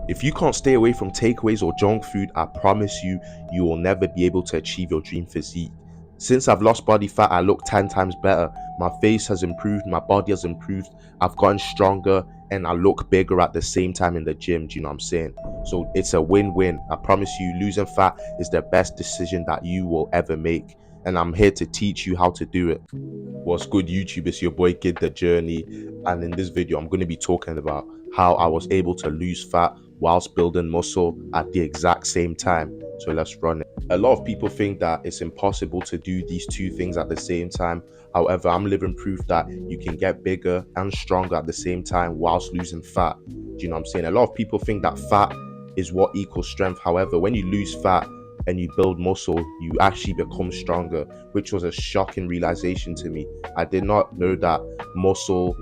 If you can't stay away from takeaways or junk food, I promise you, you will never be able to achieve your dream physique. Since I've lost body fat, I look 10 times better. My face has improved, my body has improved, I've gotten stronger, and I look bigger at the same time in the gym. Do you know what I'm saying? So it's a win-win. I promise you, losing fat is the best decision that you will ever make. And I'm here to teach you how to do it. What's good, YouTube? It's your boy Kid The Journey, and in this video I'm going to be talking about how I was able to lose fat whilst building muscle at the exact same time. So let's run it. A lot of people think that it's impossible to do these two things at the same time. However, I'm living proof that you can get bigger and stronger at the same time whilst losing fat. Do you know what I'm saying? A lot of people think that fat is what equals strength. However, when you lose fat and you build muscle, you actually become stronger, which was a shocking realization to me. I did not know that muscle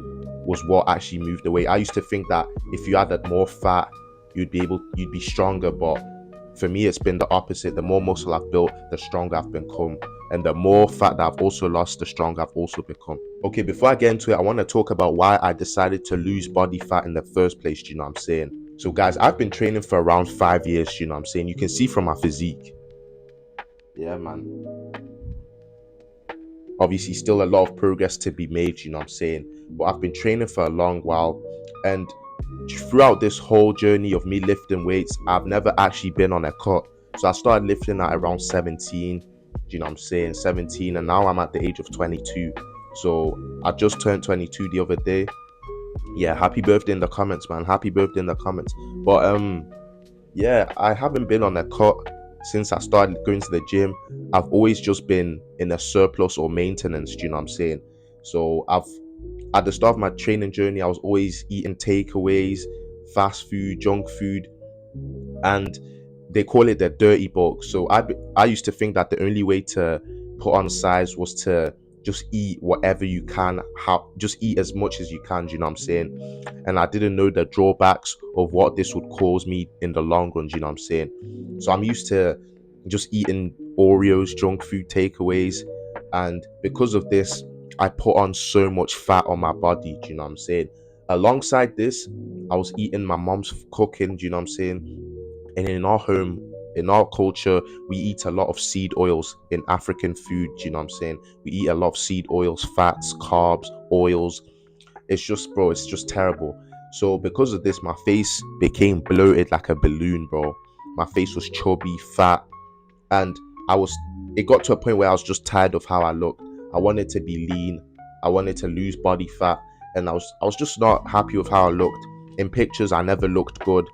was what actually moved the weight. I used to think that if you added more fat, you'd be stronger, but for me it's been the opposite. The more muscle I've built, the stronger I've become, and the more fat that I've also lost, the stronger I've also become. Okay, before I get into it, I want to talk about why I decided to lose body fat in the first place. Do you know what I'm saying? So guys, I've been training for around 5 years. Do you know what I'm saying? You can see from my physique. Yeah, man. Obviously still a lot of progress to be made, you know what I'm saying? But I've been training for a long while, and throughout this whole journey of me lifting weights, I've never actually been on a cut. So I started lifting at around 17, you know what I'm saying, 17, and now I'm at the age of 22. So I just turned 22 the other day. Yeah, happy birthday in the comments, man. Happy birthday in the comments. But yeah, I haven't been on a cut since I started going to the gym. I've always just been in a surplus or maintenance, do you know what I'm saying? So at the start of my training journey, I was always eating takeaways, fast food, junk food, and they call it the dirty bulk. So I used to think that the only way to put on size was to just eat whatever you can, just eat as much as you can, do you know what I'm saying? And I didn't know the drawbacks of what this would cause me in the long run, do you know what I'm saying? So I'm used to just eating Oreos, junk food, takeaways, and because of this, I put on so much fat on my body, do you know what I'm saying? Alongside this, I was eating my mom's cooking, do you know what I'm saying? And in our home, in our culture, we eat a lot of seed oils in African food, do you know what I'm saying? We eat a lot of seed oils, fats, carbs, oils. It's just, bro, it's just terrible. So because of this, my face became bloated like a balloon, bro. My face was chubby, fat, and it got to a point where I was just tired of how I looked. I wanted to be lean. I wanted to lose body fat, and I was just not happy with how I looked. In pictures, I never looked good.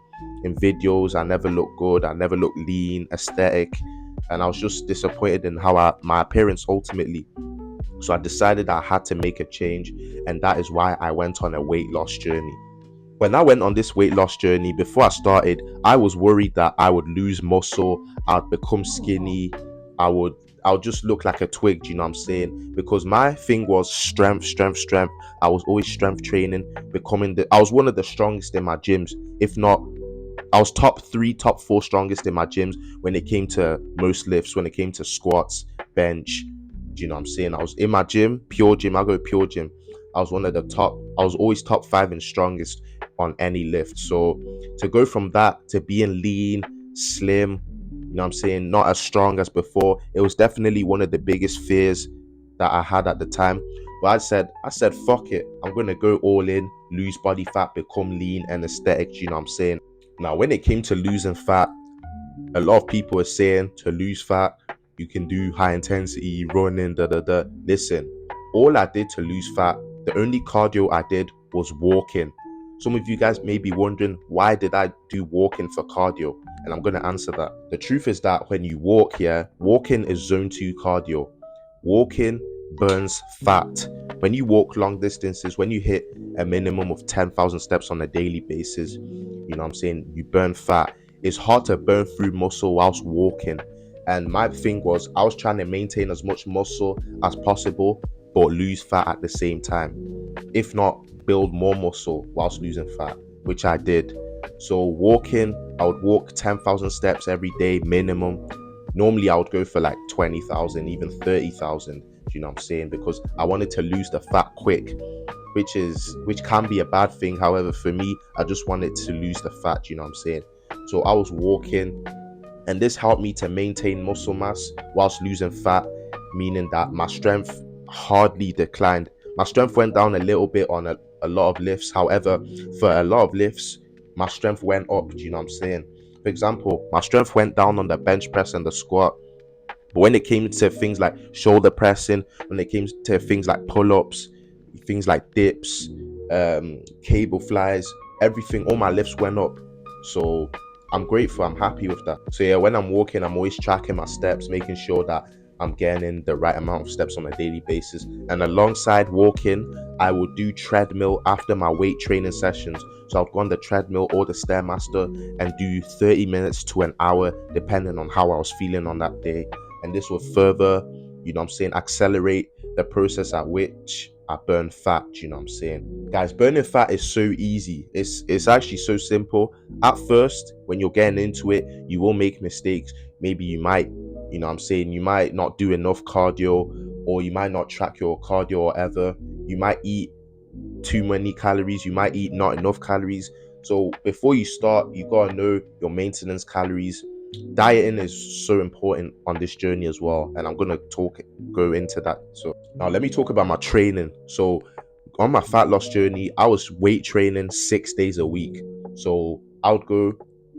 In videos, I never looked good. I never looked lean, aesthetic, and I was just disappointed in how my appearance ultimately. So I decided I had to make a change, and that is why I went on a weight loss journey. When I went on this weight loss journey, before I started, I was worried that I would lose muscle, I'd become skinny, I would just look like a twig, do you know what I'm saying? Because my thing was strength, strength, strength. I was always strength training, I was one of the strongest in my gyms. If not, I was top 3, top 4 strongest in my gyms when it came to most lifts, when it came to squats, bench. Do you know what I'm saying? I was in my gym, pure gym. I go pure gym. I was one of the top. I was always top 5 and strongest on any lift. So to go from that to being lean, slim, you know what I'm saying, not as strong as before, it was definitely one of the biggest fears that I had at the time. But I said, fuck it. I'm gonna go all in, lose body fat, become lean and aesthetic. You know what I'm saying? Now, when it came to losing fat, a lot of people are saying to lose fat, you can do high intensity running, Listen, all I did to lose fat, the only cardio I did was walking. Some of you guys may be wondering, why did I do walking for cardio? And I'm going to answer that. The truth is that when you walk here, walking is zone 2 cardio. Walking burns fat. When you walk long distances, when you hit a minimum of 10,000 steps on a daily basis, you know what I'm saying, you burn fat. It's hard to burn through muscle whilst walking. And my thing was, I was trying to maintain as much muscle as possible, but lose fat at the same time. If not, build more muscle whilst losing fat, which I did. So walking, I would walk 10,000 steps every day minimum. Normally I would go for like 20,000, even 30,000, you know what I'm saying? Because I wanted to lose the fat quick. which can be a bad thing. However, for me, I just wanted to lose the fat, you know what I'm saying? So I was walking, and this helped me to maintain muscle mass whilst losing fat, meaning that my strength hardly declined. My strength went down a little bit on a lot of lifts. However, for a lot of lifts, my strength went up. Do you know what I'm saying? For example, my strength went down on the bench press and the squat. But when it came to things like shoulder pressing, when it came to things like pull-ups, things like dips, cable flies, everything, all my lifts went up. So I'm grateful, I'm happy with that. So yeah, when I'm walking, I'm always tracking my steps, making sure that I'm getting in the right amount of steps on a daily basis. And alongside walking, I would do treadmill after my weight training sessions. So I'd go on the treadmill or the Stairmaster and do 30 minutes to an hour, depending on how I was feeling on that day. And this will further, you know what I'm saying, accelerate the process at which I burn fat. You know what I'm saying? Guys, burning fat is so easy. It's actually so simple. At first, when you're getting into it, you will make mistakes. Maybe you might, you know what I'm saying, you might not do enough cardio, or you might not track your cardio or whatever. You might eat too many calories, you might eat not enough calories. So before you start, you gotta know your maintenance calories. Dieting is so important on this journey as well, and I'm gonna go into that. So now let me talk about my training. So on my fat loss journey, I was weight training 6 days a week. So I would go,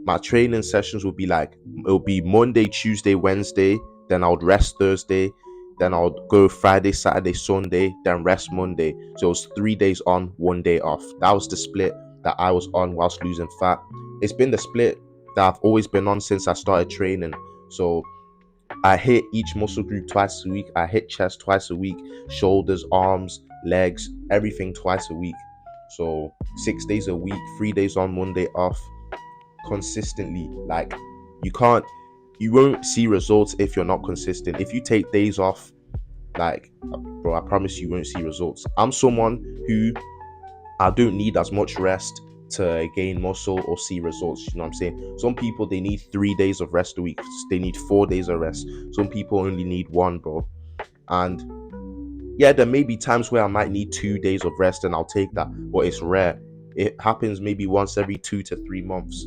my training sessions would be like, it would be Monday, Tuesday, Wednesday, then I would rest Thursday, then I would go Friday, Saturday, Sunday, then rest Monday. So it was 3 days on, 1 day off. That was the split that I was on whilst losing fat. It's been the split that I've always been on since I started training. So I hit each muscle group twice a week. I hit chest twice a week, shoulders, arms, legs, everything twice a week. So 6 days a week, 3 days on, 1 day off, consistently. Like, you won't see results if you're not consistent. If you take days off, like, bro, I promise you won't see results. I'm someone who, I don't need as much rest to gain muscle or see results. You know what I'm saying? Some people, they need 3 days of rest a week. They need 4 days of rest. Some people only need one, bro. And yeah, there may be times where I might need 2 days of rest, and I'll take that, but it's rare. It happens maybe once every 2 to 3 months.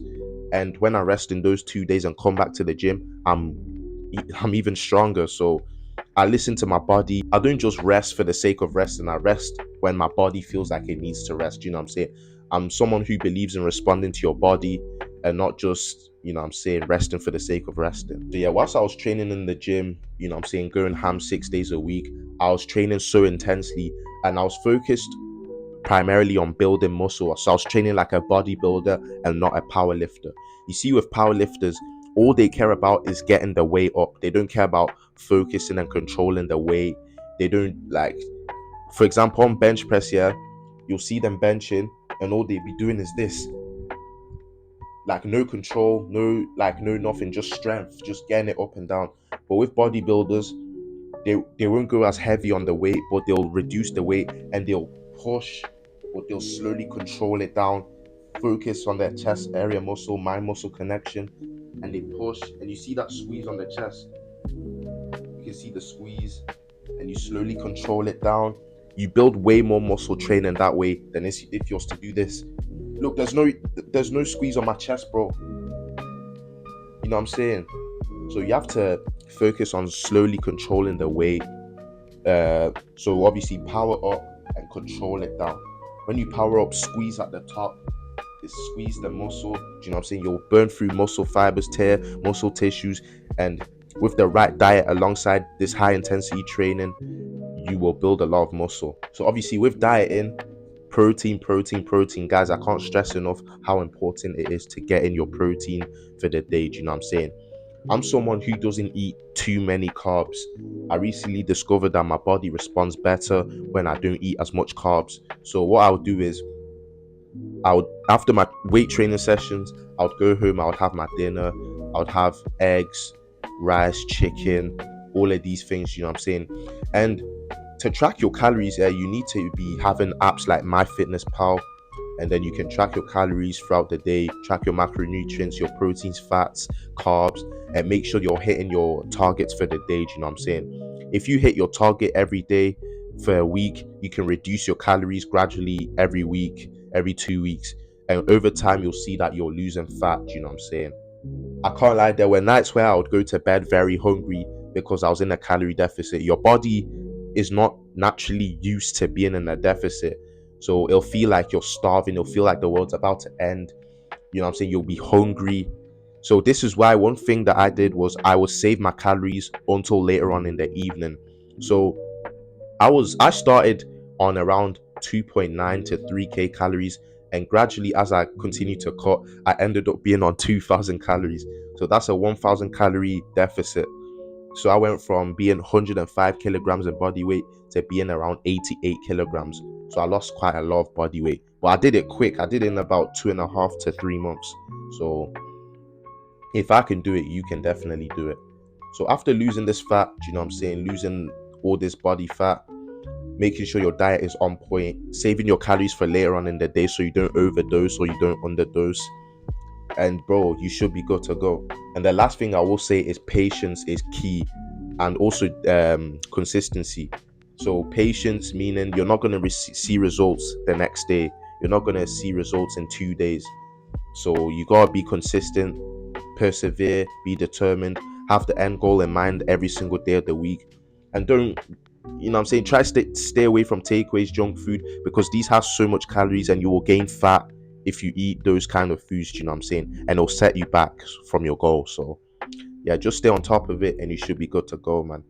And when I rest in those 2 days and come back to the gym, I'm even stronger. So I listen to my body. I don't just rest for the sake of resting. I rest when my body feels like it needs to rest. You know what I'm saying? I'm someone who believes in responding to your body and not just, you know what I'm saying, resting for the sake of resting. So yeah, whilst I was training in the gym, you know what I'm saying, going ham 6 days a week, I was training so intensely, and I was focused primarily on building muscle. So I was training like a bodybuilder and not a power lifter. You see, with power lifters, all they care about is getting the weight up. They don't care about focusing and controlling the weight. They don't, like, for example, on bench press, yeah, you'll see them benching and all they be doing is this. Like, no control, no nothing, just strength, just getting it up and down. But with bodybuilders, they won't go as heavy on the weight, but they'll reduce the weight and they'll push, or they'll slowly control it down, focus on their chest area muscle, mind muscle connection, and they push, and you see that squeeze on the chest. You can see the squeeze, and you slowly control it down. You build way more muscle training that way than if you was to do this. Look, there's no squeeze on my chest, bro. You know what I'm saying? So you have to focus on slowly controlling the weight. So obviously power up and control it down. When you power up, squeeze at the top. It squeeze the muscle. Do you know what I'm saying? You'll burn through muscle fibers, tear muscle tissues, and with the right diet alongside this high intensity training, you will build a lot of muscle. So obviously with dieting, protein, guys, I can't stress enough how important it is to get in your protein for the day. Do you know what I'm saying? I'm someone who doesn't eat too many carbs. I recently discovered that my body responds better when I don't eat as much carbs. So what I would do is, after my weight training sessions, I would go home, I would have my dinner, I would have eggs, rice, chicken, all of these things, you know what I'm saying? And to track your calories, you need to be having apps like MyFitnessPal, and then you can track your calories throughout the day, track your macronutrients, your proteins, fats, carbs, and make sure you're hitting your targets for the day. Do you know what I'm saying? If you hit your target every day, for a week. You can reduce your calories gradually every week, every 2 weeks, and over time you'll see that you're losing fat. You know what I'm saying? I can't lie, there were nights where I would go to bed very hungry because I was in a calorie deficit. Your body is not naturally used to being in a deficit. So it'll feel like you're starving, it'll feel like the world's about to end. You know what I'm saying? You'll be hungry. So this is why one thing that I did was I would save my calories until later on in the evening. So I started on around 2.9 to 3k calories, and gradually as I continued to cut, I ended up being on 2000 calories. So that's a 1000 calorie deficit. So I went from being 105 kilograms in body weight to being around 88 kilograms. So I lost quite a lot of body weight, but I did it quick. I did it in about 2.5 to 3 months. So if I can do it, you can definitely do it. So after losing this fat, you know what I'm saying, losing all this body fat, making sure your diet is on point, saving your calories for later on in the day so you don't overdose or you don't underdose. And bro, you should be good to go. And the last thing I will say is patience is key, and also consistency. So patience meaning you're not going to see results the next day. You're not going to see results in 2 days. So you gotta be consistent, persevere, be determined, have the end goal in mind every single day of the week, and don't, you know what I'm saying, try to stay away from takeaways, junk food, because these have so much calories and you will gain fat if you eat those kind of foods. You know what I'm saying? And it'll set you back from your goal. So yeah, just stay on top of it and you should be good to go, man.